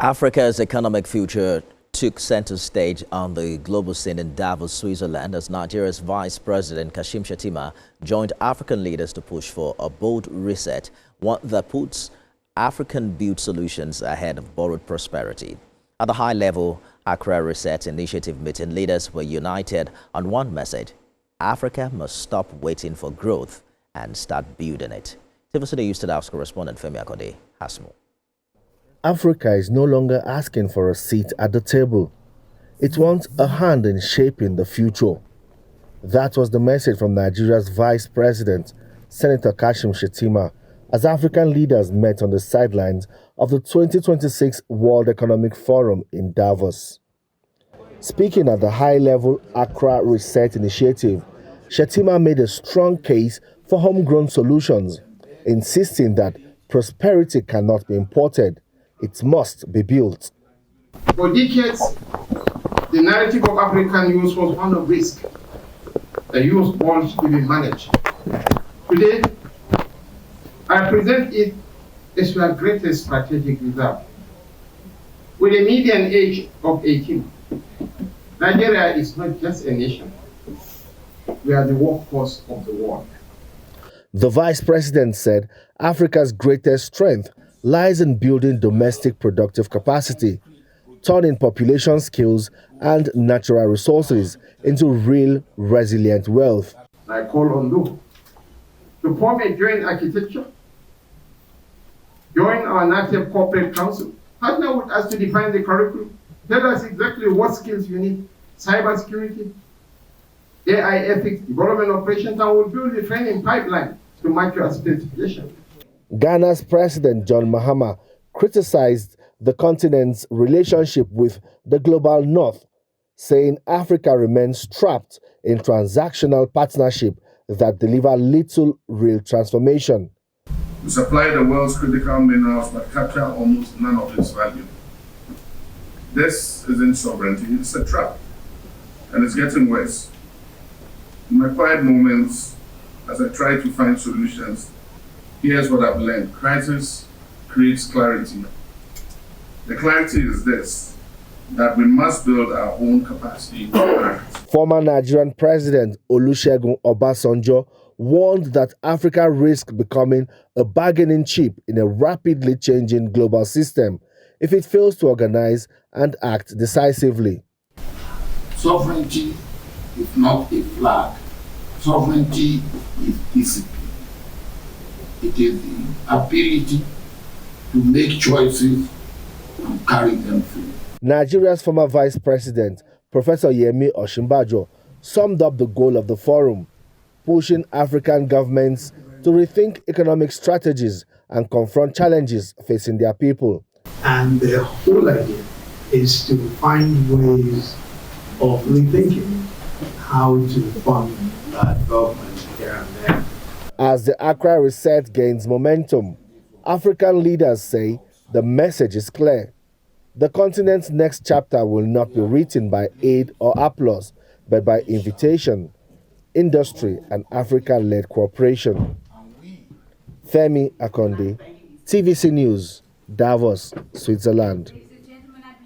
Africa's economic future took center stage on the global scene in Davos, Switzerland, as Nigeria's Vice President Kashim Shettima joined African leaders to push for a bold reset, one that puts African-built solutions ahead of borrowed prosperity. At the high-level Accra Reset Initiative meeting, leaders were united on one message: Africa must stop waiting for growth and start building it. TVC News On correspondent Femi Akode has more. Africa is no longer asking for a seat at the table. It wants a hand in shaping the future. That was the message from Nigeria's Vice President, Senator Kashim Shettima, as African leaders met on the sidelines of the 2026 World Economic Forum in Davos. Speaking at the high-level Accra Reset Initiative, Shettima made a strong case for homegrown solutions, insisting that prosperity cannot be imported. It must be built. For decades, the narrative of African youth was one of risk. The youth won't even manage. Today, I present it as our greatest strategic reserve. With a median age of 18, Nigeria is not just a nation. We are the workforce of the world. The Vice President said Africa's greatest strength lies in building domestic productive capacity, turning population skills and natural resources into real, resilient wealth. I call on you to form a joint architecture, join our NATEP Corporate Council, partner with us to define the curriculum, tell us exactly what skills you need, cybersecurity, AI ethics, development operations, and we'll build a training pipeline to match your specification. Ghana's President John Mahama criticized the continent's relationship with the global north, saying Africa remains trapped in transactional partnership that deliver little real transformation. We supply the world's critical minerals but capture almost none of its value. This isn't sovereignty, it's a trap. And it's getting worse. In my quiet moments, as I try to find solutions, here's what I've learned. Crisis creates clarity. The clarity is this, that we must build our own capacity to act. Former Nigerian President Olusegun Obasanjo warned that Africa risks becoming a bargaining chip in a rapidly changing global system if it fails to organize and act decisively. Sovereignty is not a flag. Sovereignty is discipline. It is the ability to make choices and carry them through. Nigeria's former Vice President, Professor Yemi Osinbajo, summed up the goal of the forum, pushing African governments to rethink economic strategies and confront challenges facing their people. And the whole idea is to find ways of rethinking how to fund development here and there. As the Accra Reset gains momentum, African leaders say the message is clear. The continent's next chapter will not be written by aid or applause, but by invitation, industry, and Africa-led cooperation. Femi Akode, TVC News, Davos, Switzerland.